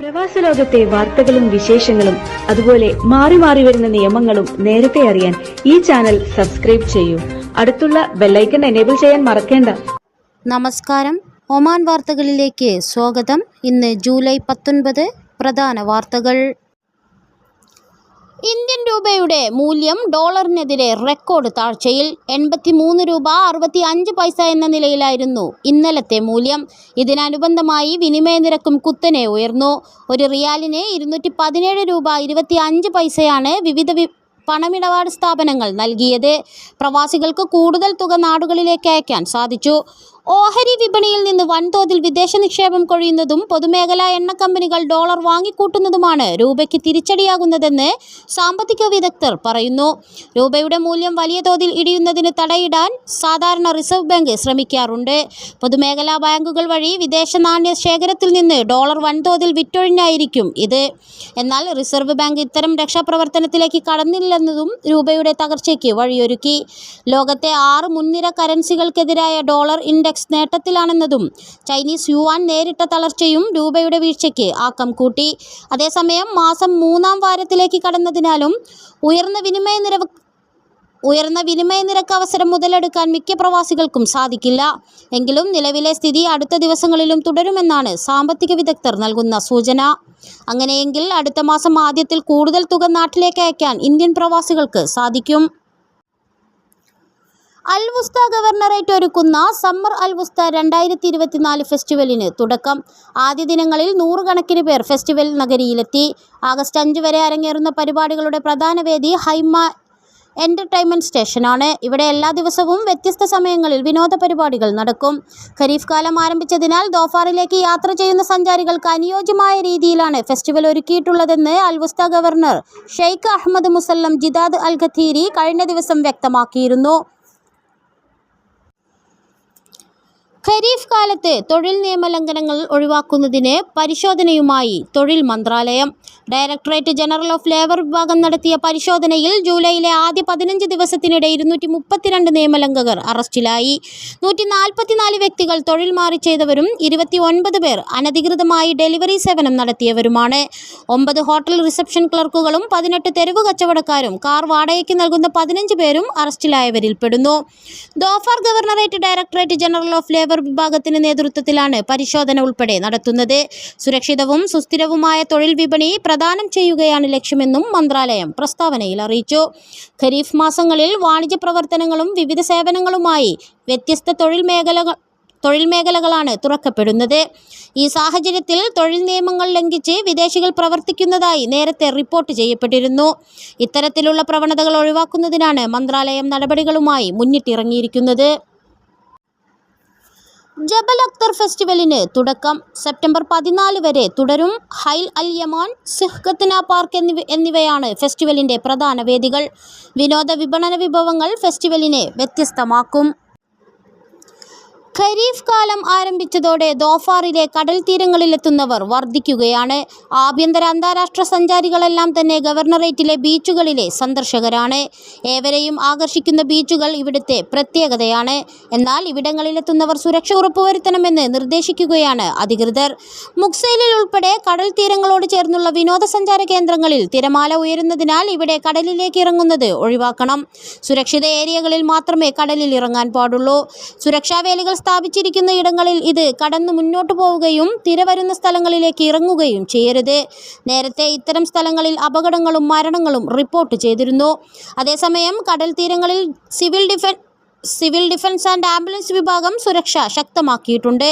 പ്രവാസ ലോകത്തെ വാർത്തകളും വിശേഷങ്ങളും അതുപോലെ മാറി മാറി വരുന്ന നിയമങ്ങളും നേരത്തെ അറിയാൻ ഈ ചാനൽ സബ്സ്ക്രൈബ് ചെയ്യൂ. അടുത്തുള്ള ബെല്ലൈക്കൺ എനേബിൾ ചെയ്യാൻ മറക്കേണ്ട. നമസ്കാരം, ഒമാൻ വാർത്തകളിലേക്ക് സ്വാഗതം. ഇന്ന് ജൂലൈ 19. പ്രധാന വാർത്തകൾ. ഇന്ത്യൻ രൂപയുടെ മൂല്യം ഡോളറിനെതിരെ റെക്കോർഡ് താഴ്ചയിൽ. 83 രൂപ 65 പൈസ എന്ന നിലയിലായിരുന്നു ഇന്നലത്തെ മൂല്യം. ഇതിനനുബന്ധമായി വിനിമയ നിരക്കും കുത്തനെ ഉയർന്നു. ഒരു റിയാലിന് 217 രൂപ 25 പൈസയാണ് വിവിധ പണമിടപാട് സ്ഥാപനങ്ങൾ നൽകിയത്. പ്രവാസികൾക്ക് കൂടുതൽ തുക നാടുകളിലേക്ക് അയക്കാൻ സാധിച്ചു. ഓഹരി വിപണിയിൽ നിന്ന് വൻതോതിൽ വിദേശ നിക്ഷേപം കൊഴിയുന്നതും പൊതുമേഖലാ എണ്ണ കമ്പനികൾ ഡോളർ വാങ്ങിക്കൂട്ടുന്നതുമാണ് രൂപയ്ക്ക് തിരിച്ചടിയാകുന്നതെന്ന് സാമ്പത്തിക വിദഗ്ധർ പറയുന്നു. രൂപയുടെ മൂല്യം വലിയ തോതിൽ ഇടിയുന്നതിന് തടയിടാൻ സാധാരണ റിസർവ് ബാങ്ക് ശ്രമിക്കാറുണ്ട്. പൊതുമേഖലാ ബാങ്കുകൾ വഴി വിദേശ നാണ്യ ശേഖരത്തിൽ നിന്ന് ഡോളർ വൻതോതിൽ വിറ്റൊഴിഞ്ഞായിരിക്കും ഇത്. എന്നാൽ റിസർവ് ബാങ്ക് ഇത്തരം രക്ഷാപ്രവർത്തനത്തിലേക്ക് കടന്നില്ലെന്നതും രൂപയുടെ തകർച്ചയ്ക്ക് വഴിയൊരുക്കി. ലോകത്തെ 6 മുൻനിര കറൻസികൾക്കെതിരായ ഡോളർ ഇൻഡെക്സ് നേട്ടത്തിലാണെന്നതും ചൈനീസ് യുവാൻ നേരിട്ട തളർച്ചയും രൂപയുടെ വീഴ്ചയ്ക്ക് ആക്കം കൂട്ടി. അതേസമയം മാസം 3-ാം വാരത്തിലേക്ക് കടന്നതിനാലും ഉയർന്ന വിനിമയ നിരക്ക് അവസരം മുതലെടുക്കാൻ മിക്ക പ്രവാസികൾക്കും സാധിക്കില്ല. എങ്കിലും നിലവിലെ സ്ഥിതി അടുത്ത ദിവസങ്ങളിലും തുടരുമെന്നാണ് സാമ്പത്തിക വിദഗ്ധർ നൽകുന്ന സൂചന. അങ്ങനെയെങ്കിൽ അടുത്ത മാസം ആദ്യത്തിൽ കൂടുതൽ തുക നാട്ടിലേക്ക് അയക്കാൻ ഇന്ത്യൻ പ്രവാസികൾക്ക് സാധിക്കും. അൽ-വുസ്ത ഗവർണറേറ്റ് ഒരുക്കുന്ന സമ്മർ അൽ-വുസ്ത 2024 ഫെസ്റ്റിവലിന് തുടക്കം. ആദ്യ ദിനങ്ങളിൽ 100 കണക്കിന് പേർ ഫെസ്റ്റിവൽ നഗരിയിലെത്തി. ആഗസ്റ്റ് 5 വരെ അരങ്ങേറുന്ന പരിപാടികളുടെ പ്രധാന വേദി ഹൈമ എൻ്റർടൈൻമെൻറ്റ് സ്റ്റേഷനാണ്. ഇവിടെ എല്ലാ ദിവസവും വ്യത്യസ്ത സമയങ്ങളിൽ വിനോദ പരിപാടികൾ നടക്കും. ഖരീഫ് കാലം ആരംഭിച്ചതിനാൽ ദോഫാറിലേക്ക് യാത്ര ചെയ്യുന്ന സഞ്ചാരികൾക്ക് അനുയോജ്യമായ രീതിയിലാണ് ഫെസ്റ്റിവൽ ഒരുക്കിയിട്ടുള്ളതെന്ന് Al Wusta governor Sheikh Ahmed Musallam Jidad Al Khatiri കഴിഞ്ഞ ദിവസം വ്യക്തമാക്കിയിരുന്നു. ഖരീഫ് കാലത്ത് തൊഴിൽ നിയമലംഘനങ്ങൾ ഒഴിവാക്കുന്നതിന് പരിശോധനയുമായി തൊഴിൽ മന്ത്രാലയം. ഡയറക്ടറേറ്റ് ജനറൽ ഓഫ് ലേബർ വിഭാഗം നടത്തിയ പരിശോധനയിൽ ജൂലൈയിലെ ആദ്യ 15 ദിവസത്തിനിടെ 232 നിയമലംഘകർ അറസ്റ്റിലായി. 144 വ്യക്തികൾ തൊഴിൽ മാറി ചെയ്തവരും 29 പേർ അനധികൃതമായി ഡെലിവറി സേവനം നടത്തിയവരുമാണ്. 9 ഹോട്ടൽ റിസപ്ഷൻ ക്ലർക്കുകളും 18 തെരുവ് കച്ചവടക്കാരും കാർ വാടകയ്ക്ക് നൽകുന്ന 15 പേരും അറസ്റ്റിലായവരിൽ പെടുന്നു. Dhofar governorate directorate general of labour വിഭാഗത്തിന് നേതൃത്വത്തിലാണ് പരിശോധന ഉൾപ്പെടെ നടത്തുന്നത്. സുരക്ഷിതവും സുസ്ഥിരവുമായ തൊഴിൽ വിപണി പ്രദാനം ചെയ്യുകയാണ് ലക്ഷ്യമെന്നും മന്ത്രാലയം പ്രസ്താവനയിൽ അറിയിച്ചു. ഖരീഫ് മാസങ്ങളിൽ വാണിജ്യ പ്രവർത്തനങ്ങളും വിവിധ സേവനങ്ങളുമായി വ്യത്യസ്ത തൊഴിൽ മേഖലകളാണ് തുറക്കപ്പെടുന്നത്. ഈ സാഹചര്യത്തിൽ തൊഴിൽ നിയമങ്ങൾ ലംഘിച്ച് വിദേശികൾ പ്രവർത്തിക്കുന്നതായി നേരത്തെ റിപ്പോർട്ട് ചെയ്യപ്പെട്ടിരുന്നു. ഇത്തരത്തിലുള്ള പ്രവണതകൾ ഒഴിവാക്കുന്നതിനാണ് മന്ത്രാലയം നടപടികളുമായി മുന്നിട്ടിറങ്ങിയിരിക്കുന്നത്. ജബൽ അക്തർ ഫെസ്റ്റിവലിന് തുടക്കം. സെപ്റ്റംബർ 14 വരെ തുടരും. ഹൈൽ അൽ യമാൻ, സിഹ്ഖത്ന പാർക്ക് എന്നിവയാണ് ഫെസ്റ്റിവലിൻ്റെ പ്രധാന വേദികൾ. വിനോദ വിപണന വിഭവങ്ങൾ ഫെസ്റ്റിവലിനെ വ്യത്യസ്തമാക്കും. ഖരീഫ് കാലം ആരംഭിച്ചതോടെ ദോഫാറിലെ കടൽ തീരങ്ങളിലെത്തുന്നവർ വർദ്ധിക്കുകയാണ്. ആഭ്യന്തര അന്താരാഷ്ട്ര സഞ്ചാരികളെല്ലാം തന്നെ ഗവർണറേറ്റിലെ ബീച്ചുകളിലെ സന്ദർശകരാണ്. ഏവരെയും ആകർഷിക്കുന്ന ബീച്ചുകൾ ഇവിടുത്തെ പ്രത്യേകതയാണ്. എന്നാൽ ഇവിടങ്ങളിലെത്തുന്നവർ സുരക്ഷ ഉറപ്പുവരുത്തണമെന്ന് നിർദ്ദേശിക്കുകയാണ് അധികൃതർ. മുക്സൈലിൽ ഉൾപ്പെടെ കടൽ തീരങ്ങളോട് ചേർന്നുള്ള വിനോദസഞ്ചാര കേന്ദ്രങ്ങളിൽ തിരമാല ഉയരുന്നതിനാൽ ഇവിടെ കടലിലേക്ക് ഇറങ്ങുന്നത് ഒഴിവാക്കണം. സുരക്ഷിത ഏരിയകളിൽ മാത്രമേ കടലിൽ ഇറങ്ങാൻ പാടുള്ളൂ. സുരക്ഷാ വേലികൾ സ്ഥാപിച്ചിരിക്കുന്ന ഇടങ്ങളിൽ ഇത് കടന്നു മുന്നോട്ടു പോവുകയും തിര വരുന്ന സ്ഥലങ്ങളിലേക്ക് ഇറങ്ങുകയും ചെയ്യരുത്. നേരത്തെ ഇത്തരം സ്ഥലങ്ങളിൽ അപകടങ്ങളും മരണങ്ങളും റിപ്പോർട്ട് ചെയ്തിരുന്നു. അതേസമയം കടൽ തീരങ്ങളിൽ സിവിൽ ഡിഫൻസ് ആൻഡ് ആംബുലൻസ് വിഭാഗം സുരക്ഷ ശക്തമാക്കിയിട്ടുണ്ട്.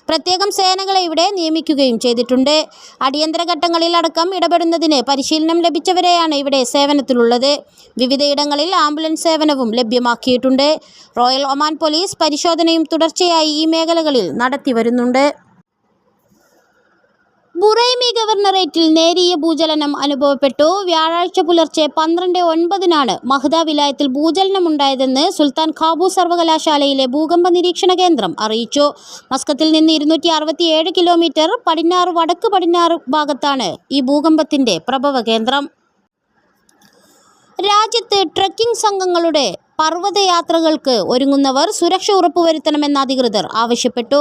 പ്രത്യേകം സേനകളെ ഇവിടെ നിയമിക്കുകയും ചെയ്തിട്ടുണ്ട്. അടിയന്തര ഘട്ടങ്ങളിൽ അടക്കം ഇടപെടുന്നതിന് പരിശീലനം ലഭിച്ചവരെയാണ് ഇവിടെ സേവനത്തിലുള്ളത്. വിവിധയിടങ്ങളിൽ ആംബുലൻസ് സേവനവും ലഭ്യമാക്കിയിട്ടുണ്ട്. റോയൽ ഒമാൻ പോലീസ് പരിശോധനയും തുടർച്ചയായി ഈ മേഖലകളിൽ നടത്തിവരുന്നുണ്ട്. ബുറൈമി ഗവർണറേറ്റിൽ നേരിയ ഭൂചലനം അനുഭവപ്പെട്ടു. വ്യാഴാഴ്ച പുലർച്ചെ 12:09 മഹ്ദ വിലായത്തിൽ ഭൂചലനമുണ്ടായതെന്ന് സുൽത്താൻ ഖാബൂസ് സർവകലാശാലയിലെ ഭൂകമ്പ നിരീക്ഷണ കേന്ദ്രം അറിയിച്ചു. മസ്കത്തിൽ നിന്ന് 267 കിലോമീറ്റർ പടിഞ്ഞാറ് വടക്ക് പടിഞ്ഞാറ് ഭാഗത്താണ് ഈ ഭൂകമ്പത്തിൻ്റെ പ്രഭവ കേന്ദ്രം. രാജ്യത്ത് ട്രെക്കിംഗ് സംഘങ്ങളുടെ പർവ്വതയാത്രകൾക്ക് ഒരുങ്ങുന്നവർ സുരക്ഷ ഉറപ്പുവരുത്തണമെന്ന് അധികൃതർ ആവശ്യപ്പെട്ടു.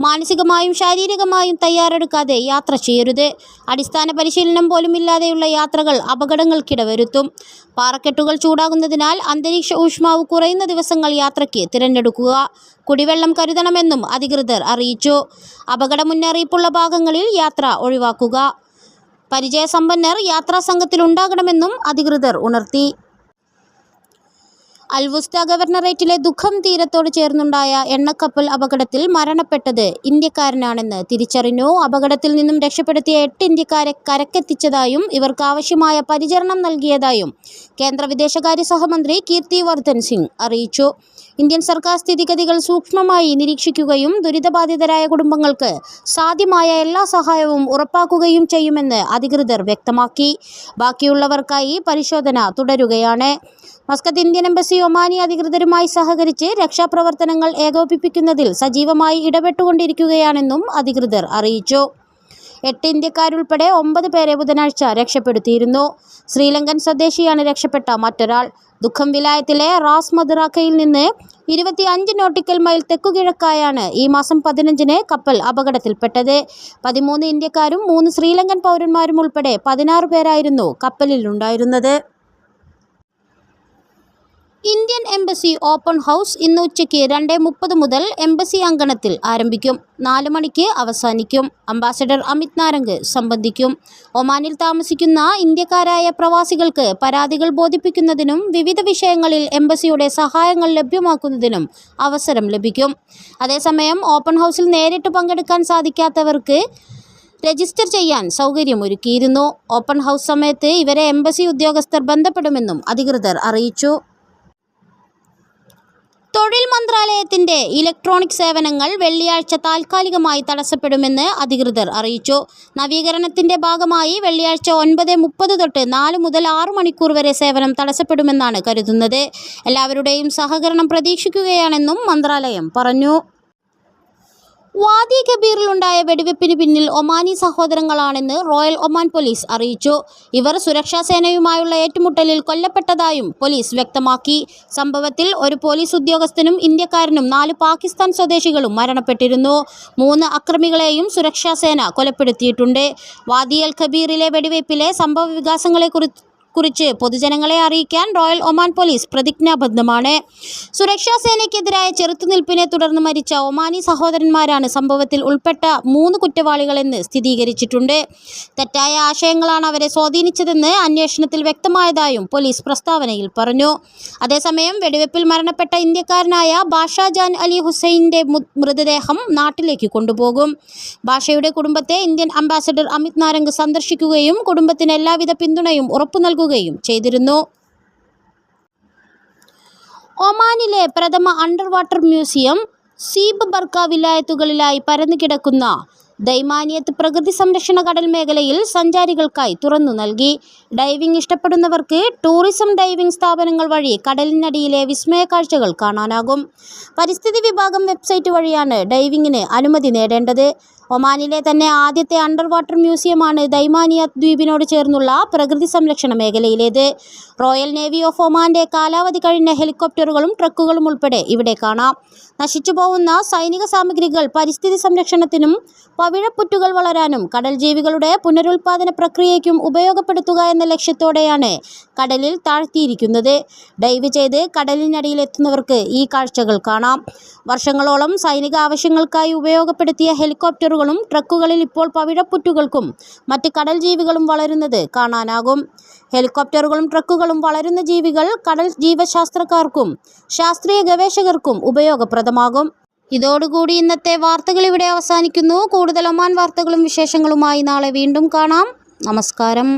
മാനസികമായും ശാരീരികമായും തയ്യാറെടുക്കാതെ യാത്ര ചെയ്യരുത്. അടിസ്ഥാന പരിശീലനം പോലുമില്ലാതെയുള്ള യാത്രകൾ അപകടങ്ങൾക്കിടവരുത്തും. പാറക്കെട്ടുകൾ ചൂടാകുന്നതിനാൽ അന്തരീക്ഷ ഊഷ്മാവ് കുറയുന്ന ദിവസങ്ങൾ യാത്രയ്ക്ക് തിരഞ്ഞെടുക്കുക. കുടിവെള്ളം കരുതണമെന്നും അധികൃതർ അറിയിച്ചു. അപകട മുന്നറിയിപ്പുള്ള ഭാഗങ്ങളിൽ യാത്ര ഒഴിവാക്കുക. പരിചയസമ്പന്നർ യാത്രാ സംഘത്തിലുണ്ടാകണമെന്നും അധികൃതർ ഉണർത്തി. അൽവുസ്ത ഗവർണറേറ്റിലെ ദുഃഖം തീരത്തോട് ചേർന്നുണ്ടായ എണ്ണക്കപ്പൽ അപകടത്തിൽ മരണപ്പെട്ടത് ഇന്ത്യക്കാരനാണെന്ന് തിരിച്ചറിഞ്ഞു. അപകടത്തിൽ നിന്നും രക്ഷപ്പെടുത്തിയ 8 ഇന്ത്യക്കാരെ കരക്കെത്തിച്ചതായും ഇവർക്ക് ആവശ്യമായ പരിചരണം നൽകിയതായും കേന്ദ്ര വിദേശകാര്യ സഹമന്ത്രി കീർത്തി വർദ്ധൻ സിംഗ് അറിയിച്ചു. ഇന്ത്യൻ സർക്കാർ സ്ഥിതിഗതികൾ സൂക്ഷ്മമായി നിരീക്ഷിക്കുകയും ദുരിതബാധിതരായ കുടുംബങ്ങൾക്ക് സാധ്യമായ എല്ലാ സഹായവും ഉറപ്പാക്കുകയും ചെയ്യുമെന്ന് അധികൃതർ വ്യക്തമാക്കി. ബാക്കിയുള്ളവർക്കായി പരിശോധന തുടരുകയാണ്. മസ്കത്ത് ഇന്ത്യൻ എംബസി ഒമാനി അധികൃതരുമായി സഹകരിച്ച് രക്ഷാപ്രവർത്തനങ്ങൾ ഏകോപിപ്പിക്കുന്നതിൽ സജീവമായി ഇടപെട്ടുകൊണ്ടിരിക്കുകയാണെന്നും അധികൃതർ അറിയിച്ചു. 8 ഇന്ത്യക്കാരുൾപ്പെടെ 9 പേരെ ബുധനാഴ്ച രക്ഷപ്പെടുത്തിയിരുന്നു. ശ്രീലങ്കൻ സ്വദേശിയാണ് രക്ഷപ്പെട്ട മറ്റൊരാൾ. ദുഃഖം വിലായത്തിലെ റാസ് മദ്റാക്കയിൽ നിന്ന് 25 നോട്ടിക്കൽ മൈൽ തെക്കുകിഴക്കായാണ് ഈ മാസം 15-ന് കപ്പൽ അപകടത്തിൽപ്പെട്ടത്. 13 ഇന്ത്യക്കാരും 3 ശ്രീലങ്കൻ പൗരന്മാരും ഉൾപ്പെടെ 16 പേരായിരുന്നു കപ്പലിലുണ്ടായിരുന്നത്. ഇന്ത്യൻ എംബസി ഓപ്പൺ ഹൗസ് ഇന്ന് ഉച്ചയ്ക്ക് 2:30 മുതൽ എംബസി അങ്കണത്തിൽ ആരംഭിക്കും. 4 മണിക്ക് അവസാനിക്കും. അംബാസഡർ അമിത് നാരംഗ് സംബന്ധിക്കും. ഒമാനിൽ താമസിക്കുന്ന ഇന്ത്യക്കാരായ പ്രവാസികൾക്ക് പരാതികൾ ബോധിപ്പിക്കുന്നതിനും വിവിധ വിഷയങ്ങളിൽ എംബസിയുടെ സഹായങ്ങൾ ലഭ്യമാക്കുന്നതിനും അവസരം ലഭിക്കും. അതേസമയം ഓപ്പൺ ഹൗസിൽ നേരിട്ട് പങ്കെടുക്കാൻ സാധിക്കാത്തവർക്ക് രജിസ്റ്റർ ചെയ്യാൻ സൗകര്യമൊരുക്കിയിരുന്നു. ഓപ്പൺ ഹൗസ് സമയത്ത് ഇവരെ എംബസി ഉദ്യോഗസ്ഥർ ബന്ധപ്പെടുമെന്നും അധികൃതർ അറിയിച്ചു. തൊഴിൽ മന്ത്രാലയത്തിന്റെ ഇലക്ട്രോണിക് സേവനങ്ങൾ വെള്ളിയാഴ്ച താൽക്കാലികമായി തടസ്സപ്പെടുമെന്ന് അധികൃതർ അറിയിച്ചു. നവീകരണത്തിന്റെ ഭാഗമായി വെള്ളിയാഴ്ച 9:30 തൊട്ട് 4 മുതൽ 6 മണിക്കൂർ വരെ സേവനം തടസ്സപ്പെടുമെന്നാണ് കരുതുന്നത്. എല്ലാവരുടെയും സഹകരണം പ്രതീക്ഷിക്കുകയാണെന്നും മന്ത്രാലയം പറഞ്ഞു. വാദി കബീറിലുണ്ടായ വെടിവെപ്പിന് പിന്നിൽ ഒമാനി സഹോദരങ്ങളാണെന്ന് റോയൽ ഒമാൻ പോലീസ് അറിയിച്ചു. ഇവർ സുരക്ഷാ സേനയുമായുള്ള ഏറ്റുമുട്ടലിൽ കൊല്ലപ്പെട്ടതായും പോലീസ് വ്യക്തമാക്കി. സംഭവത്തിൽ ഒരു പോലീസ് ഉദ്യോഗസ്ഥനും ഇന്ത്യക്കാരനും 4 പാകിസ്ഥാൻ സ്വദേശികളും മരണപ്പെട്ടിരുന്നു. 3 അക്രമികളെയും സുരക്ഷാ സേന കൊലപ്പെടുത്തിയിട്ടുണ്ട്. വാദി അൽ കബീറിലെ വെടിവെപ്പിലെ സംഭവ വികാസങ്ങളെക്കുറിച്ച് പൊതുജനങ്ങളെ അറിയിക്കാൻ റോയൽ ഒമാൻ പോലീസ് പ്രതിജ്ഞാബദ്ധമാണ്. സുരക്ഷാ സേനയ്ക്കെതിരായ ചെറുത്തുനിൽപ്പിനെ തുടർന്ന് മരിച്ച ഒമാനി സഹോദരന്മാരാണ് സംഭവത്തിൽ ഉൾപ്പെട്ട 3 കുറ്റവാളികളെന്ന് സ്ഥിരീകരിച്ചിട്ടുണ്ട്. തെറ്റായ ആശയങ്ങളാണ് അവരെ സ്വാധീനിച്ചതെന്ന് അന്വേഷണത്തിൽ വ്യക്തമായതായും പോലീസ് പ്രസ്താവനയിൽ പറഞ്ഞു. അതേസമയം വെടിവെപ്പിൽ മരണപ്പെട്ട ഇന്ത്യക്കാരനായ ബാഷ ജാൻ അലി ഹുസൈൻ്റെ മൃതദേഹം നാട്ടിലേക്ക് കൊണ്ടുപോകും. ബാഷയുടെ കുടുംബത്തെ ഇന്ത്യൻ അംബാസഡർ അമിത് നാരംഗ് സന്ദർശിക്കുകയും കുടുംബത്തിന് എല്ലാവിധ പിന്തുണയും ഉറപ്പു നൽകുകയും ചെയ്തിരുന്നു. ഒമാനിലെ പ്രഥമ underwater museum Seeb Barka വിലായത്തുകളിലായി പരന്നുകിടക്കുന്ന ദൈമാനിയത്ത് പ്രകൃതി സംരക്ഷണ കടൽ മേഖലയിൽ സഞ്ചാരികൾക്കായി തുറന്നു നൽകി. ഡൈവിംഗ് ഇഷ്ടപ്പെടുന്നവർക്ക് ടൂറിസം ഡൈവിംഗ് സ്ഥാപനങ്ങൾ വഴി കടലിനടിയിലെ വിസ്മയ കാഴ്ചകൾ കാണാനാകും. പരിസ്ഥിതി വിഭാഗം വെബ്സൈറ്റ് വഴിയാണ് ഡൈവിംഗിന് അനുമതി നേടേണ്ടത്. ഒമാനിലെ തന്നെ ആദ്യത്തെ അണ്ടർ വാട്ടർ മ്യൂസിയമാണ് ദൈമാനിയത്ത് ദ്വീപിനോട് ചേർന്നുള്ള പ്രകൃതി സംരക്ഷണ മേഖലയിലേത്. റോയൽ നേവി ഓഫ് ഒമാന്റെ കാലാവധി കഴിഞ്ഞ ഹെലികോപ്റ്ററുകളും ട്രക്കുകളും ഉൾപ്പെടെ ഇവിടെ കാണാം. നശിച്ചുപോകുന്ന സൈനിക സാമഗ്രികൾ പരിസ്ഥിതി സംരക്ഷണത്തിനും പവിഴപ്പുറ്റുകൾ വളരാനും കടൽ ജീവികളുടെ പുനരുൽപാദന പ്രക്രിയയ്ക്കും ഉപയോഗപ്പെടുത്തുക എന്ന ലക്ഷ്യത്തോടെയാണ് കടലിൽ താഴ്ത്തിയിരിക്കുന്നത്. ഡൈവ് ചെയ്ത് കടലിനടിയിലെത്തുന്നവർക്ക് ഈ കാഴ്ചകൾ കാണാം. വർഷങ്ങളോളം സൈനിക ആവശ്യങ്ങൾക്കായി ഉപയോഗപ്പെടുത്തിയ ഹെലികോപ്റ്ററുകളും ട്രക്കുകളിൽ ഇപ്പോൾ പവിഴപ്പുറ്റുകൾക്കും മറ്റ് കടൽ ജീവികളും വളരുന്നത് കാണാനാകും. ഹെലികോപ്റ്ററുകളും ട്രക്കുകളും വളരുന്ന ജീവികൾ കടൽ ജീവശാസ്ത്രക്കാർക്കും ശാസ്ത്രീയ ഗവേഷകർക്കും ഉപയോഗപ്രദമാകും. ഇതോടുകൂടി ഇന്നത്തെ വാർത്തകൾ ഇവിടെ അവസാനിക്കുന്നു. കൂടുതൽ ഒമാൻ വാർത്തകളും വിശേഷങ്ങളുമായി നാളെ വീണ്ടും കാണാം. നമസ്കാരം.